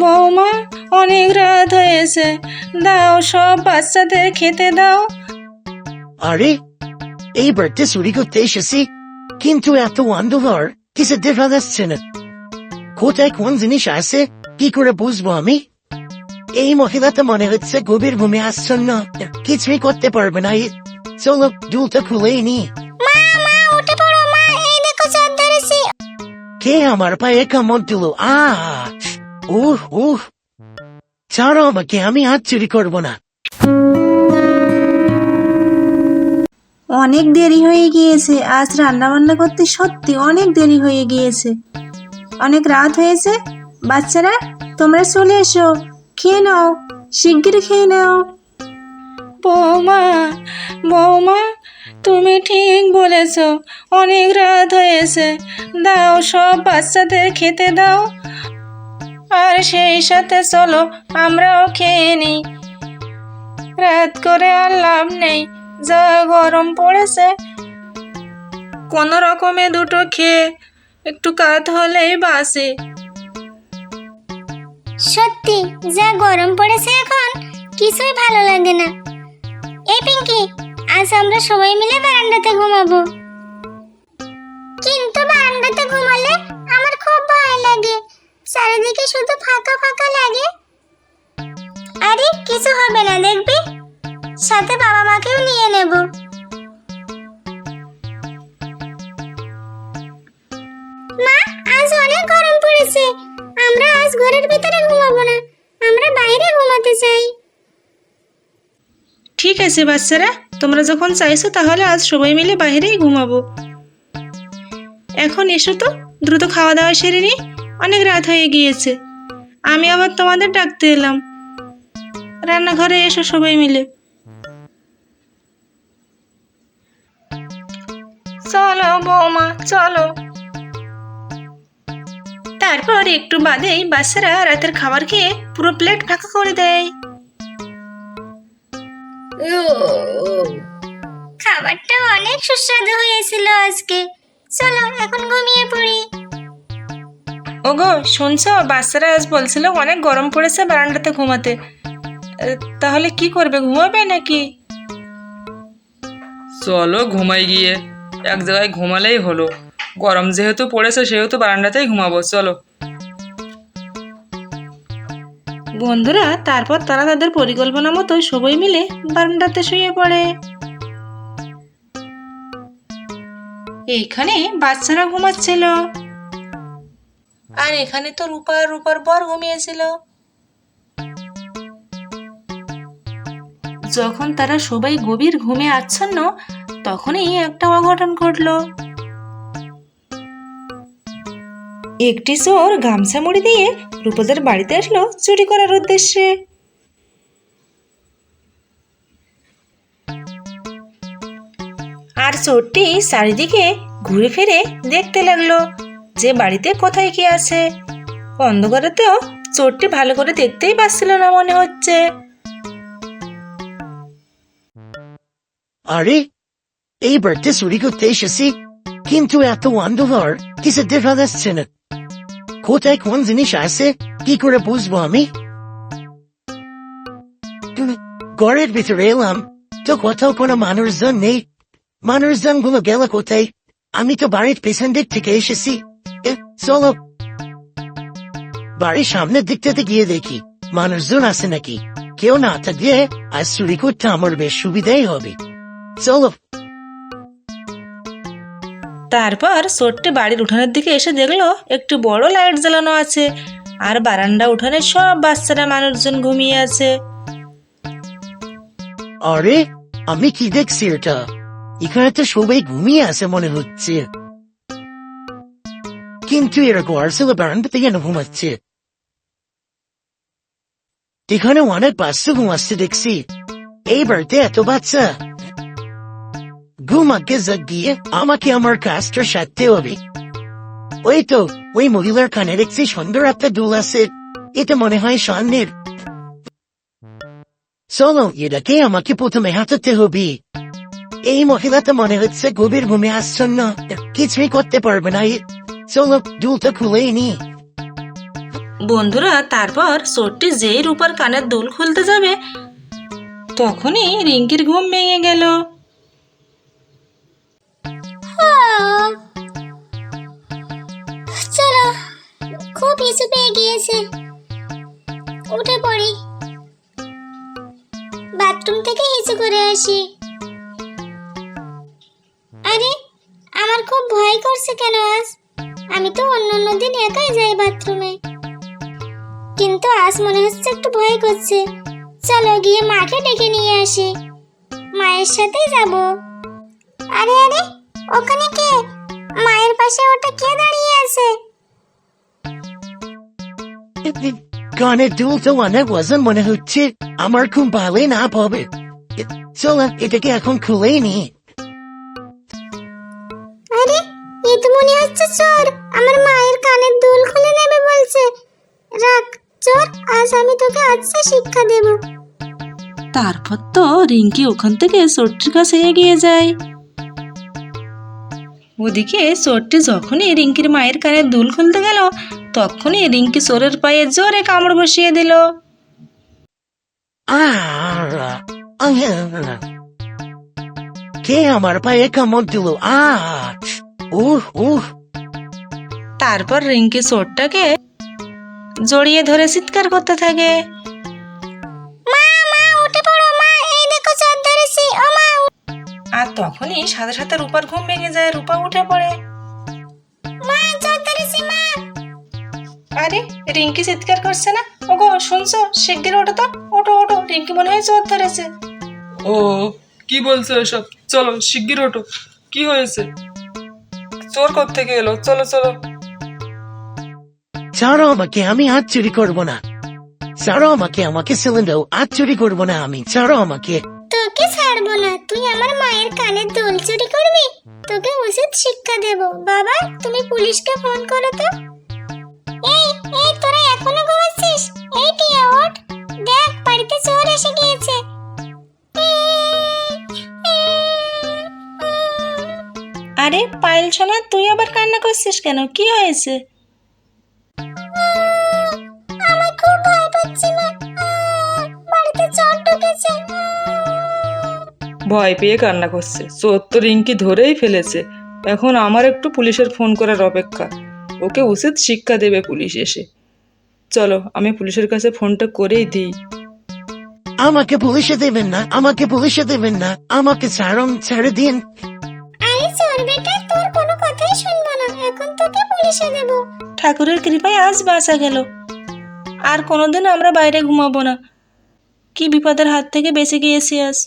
বৌমা, অনেক রাত হয়েছে, দাও সব বাচ্চাদের খেতে দাও। আরে, এই বাড়িতে চুরি করতে এসেছি, কিন্তু এত অন্ধকার কিছু দেখা যাচ্ছে না। কোথায় কোন জিনিস আছে কি করে বুঝবো আমি? এই মহিলাটা মনে হচ্ছে গভীর ঘুমে আচ্ছন্ন, কিছুই করতে পারবে না। চলো দুলটা খুলেই নি। মা মা উঠে পড়ো মা, এই দেখো চাঁদ ধরেছি। কে আমার পায়ে কামড় দিল? উহ উহ, ছাড়ো আমাকে, আমি আর চুরি করবো না। অনেক দেরি হয়ে গিয়েছে, আজ রান্না বান্না করতে সত্যি অনেক দেরি হয়ে গিয়েছে, অনেক রাত হয়েছে। বাচ্চারা তোমরা চলে এসো, খেয়ে নাও, শিগগির খেয়ে নাও। বৌমা, বৌমা, তুমি ঠিক বলেছ, অনেক রাত হয়েছে, দাও সব বাচ্চাদের খেতে দাও, আর সেই সাথে চলো আমরাও খেয়ে নিই। রাত করে আর লাভ নেই, যা গরম পড়েছে, কোনো রকমে দুটো খেয়ে একটু কাত হলেই বাসে। সত্যি যা গরম পড়েছে এখন, কিছুই ভালো লাগে না। এই পিঙ্কি, আজ আমরা সবাই মিলে বারান্দাতে ঘুমাবো। কিন্তু বারান্দাতে ঘুমালে আমার খুব ভয় লাগে, চারিদিকে শুধু ফাঁকা ফাঁকা লাগে। আরে কিছু হবে না, দেখবি, সাথে বাবা মাকেও নিয়ে নেব। মা, আজ অনেক গরম পড়েছে, আমরা আজ ঘরের ভিতরে ঘুমাবো না, আমরা বাইরে ঘুমাতে চাই। ঠিক আছে বাচ্চারা, তোমরা যখন চাইছো তাহলে আজ সবাই মিলে বাইরেই ঘুমাবো। এখন এসো তো, দ্রুত খাওয়া দাওয়া সেরে নি, অনেক রাত হয়ে গিয়েছে। আমি আবার তোমাদের ডাকতে এলাম, রান্নাঘরে এসো সবাই মিলে। চলো বৌমা, চলো। তারপর একটু বাদেই বাচ্চারা রাতের খাবার খেয়ে পুরো প্লেট ফাঁকা করে দেয়। খাবারটা অনেক সুস্বাদু হয়েছিল আজকে, চলো এখন ঘুমিয়ে পড়ি। ওগো শুনছো, বাচ্চারা আজ বলছিল অনেক গরম পড়েছে বারান্দাতে ঘুমাতে, তাহলে কি করবে, ঘুমাবে নাকি? চলো ঘুমাই গিয়ে, এক জায়গায় ঘুমালেই হলো। গরম যেহেতু পড়েছে সেহেতু বারান্দাতেই ঘুমাবো, চলো। বন্ধুরা তারপর তারা তাদের পরিকল্পনা মতো সবাই মিলে বারান্দাতে শুয়ে পড়ে। এইখানে বাচ্চারা ঘুমাচ্ছিল, আর এখানে তো রূপার বর ঘুমিয়েছিল। যখন তারা সবাই গভীর ঘুমে আচ্ছন্ন, তখনই একটা অঘটন ঘটল। একটি চোর গামছা মুড়ি দিয়ে রূপদের বাড়িতে আসলো চুরি করার উদ্দেশ্যে। আর চোরটি চারিদিকে ঘুরে ফিরে দেখতে লাগলো যে বাড়িতে কোথায় কি আছে। অন্ধকারে তো চোরটি ভালো করে দেখতেই পাচ্ছিল না মনে হচ্ছে। আরে, এই বাড়িতে চুরি করতে এসেছি, কিন্তু এত অন্ধকার কিছু দেখা যাচ্ছে না। কোথায় কোন জিনিস আছে কি করে বুঝবো আমি? ঘরের ভিতরে এলাম তো কোথাও কোনো মানুষজন নেই। মানুষজন গুলো গেল কোথায়? আমি তো বাড়ির পেছন দিক থেকে এসেছি। চলো বাড়ির সামনের দিকটাতে গিয়ে দেখি মানুষজন আছে নাকি। কেউ না থাকলে আজ চুরি করতে আমার বেশ সুবিধাই হবে। চলো। তারপর চোরটি বাড়ির উঠানের দিকে এসে দেখলো একটু বড় লাইট জ্বালানো আছে, আর বারান্দা উঠানে সব বাচ্চারা মানুষজন ঘুমিয়ে আছে। আরে, আমি কি দেখছি এটা? এখানে তো সবাই ঘুমিয়ে আছে মনে হচ্ছে, কিন্তু এরা ঘর ছিল বারান্দাতে কেন ঘুমাচ্ছে? এখানে অনেক বাচ্চা ঘুমাচ্ছে দেখছি। এই বাড়িতে এত বাচ্চা, ঘুমাকে জাগিয়ে আমাকে আমার কাজটা সারতে হবে। ওই তো, ওই মহিলার কানে দেখছি সুন্দর একটা দুল আছে, এটা মনে হয় স্বর্ণের। চলো এটাকে আমাকে প্রথমে হাতাতে হবে। এই মহিলাটা মনে হচ্ছে গভীর ঘুমে আচ্ছন্ন, কিছুই করতে পারবে না। চলো দুলটা খুলেই নি। বন্ধুরা, তারপর চোরটি যেই রূপার কানের দুল খুলতে যাবে তখনই রিঙ্কির ঘুম ভেঙে গেল। চলো, খুব হিসু পেয়ে গিয়েছে, উঠে পড়ি, বাথরুম থেকে হিসু করে আসি। আরে, আমার খুব ভয় করছে কেন আজ? আমি তো অন্যান্য দিন একাই যাই বাথরুমে, কিন্তু আজ মনে হচ্ছে একটু ভয় করছে। চলো গিয়ে মাকে ডেকে নিয়ে আসি, মায়ের সাথেই যাব। আরে আরে, ওখানে কে? মায়ের পাশে ওটা কে দাঁড়িয়ে আছে? কানের দুল তো অনেক ওজন মনে হচ্ছে, আমার খুব ভালোই না পাবে। চল এটাকে এখন খুলেই নি। আরে, এ তো মনে হচ্ছে চোর, আমার মায়ের কানের দুল খুলে নেবে বলছে। রাখ চোর, আজ আমি তোকে আচ্ছা শিক্ষা দেব। তারপর তো রিঙ্কি ওখান থেকে চোরটির কাছে এগিয়ে যায়। ওদিকে চোরটি যখনই রিঙ্কির মায়ের কানের দুল খুলতে গেল তখনই রিঙ্কি চোরের পায়ে জোরে কামড় বসিয়ে দিল। কে আমার পায়ে কামড় দিল? উহ উহ। তারপর রিঙ্কি চোরটাকে জড়িয়ে ধরে চিৎকার করতে থাকে। মা মা, উঠে পড়ো মা, এই দেখো চোর ধরেছি, ও মা। আর তখনই সাথে সাথে রূপার ঘুম ভেঙে যায়, রূপা উঠে পড়ে। মা, চোর ধরেছি মা। আরে, রিঙ্কি চিৎকার করছে না? ওগো, শুনছো? শিগগির ওঠো তো, ওঠো ওঠো, রিঙ্কি মনে হয় চোর ধরেছে। ও, কি বলছো এসব? চলো শিগগির ওঠো, কি হয়েছে? চোর কোত্থেকে এলো? চলো চলো। ছাড়ো আমাকে, আমি হাত চুরি করবো না। ছাড়ো আমাকে, আমাকে সিলিন্ডার হাত চুরি করবো না আমি। ছাড়ো আমাকে। তোকে ছাড়বো না, তুই আমার মায়ের কানের দুল চুরি করবি? তোকে উচিত শিক্ষা দেব। বাবা, তুমি পুলিশকে ফোন করো তো। এই এই, তোরা এখনো ঘুমাচ্ছিস? এই টিয়া, ওঠ, দেখ বাড়িতে চোর এসে গিয়েছে। আরে পায়েল সোনা, তুই আবার কান্না করছিস কেন? কি হয়েছে? আমার খুব ভয় পাচ্ছে মা, বাড়িতে চোর ঢুকেছে। ভয় পেয়ে কান্না করছে? চোর তো রিঙ্কি ধরেই ফেলেছে, এখন আমার একটু পুলিশের ফোন করার অপেক্ষা। ওকে উচিত শিক্ষা দেবে পুলিশ এসে। চলো, আমি পুলিশের কাছে ফোনটা করেই দিই। আমাকে পুলিশে দেবেন না, আমাকে পুলিশে দেবেন না, আমাকে ছাড়ুন, ছেড়ে দিন। আরে চোর বেটা, তোর কোনো কথাই শুনবো না, এখন তোকে পুলিশে দেব। ঠাকুরের কৃপায় আজ বাঁচা গেল, আর কোনোদিন আমরা বাইরে ঘুমাবো না। কি বিপদের হাত থেকে বেঁচে গিয়েছি আজ।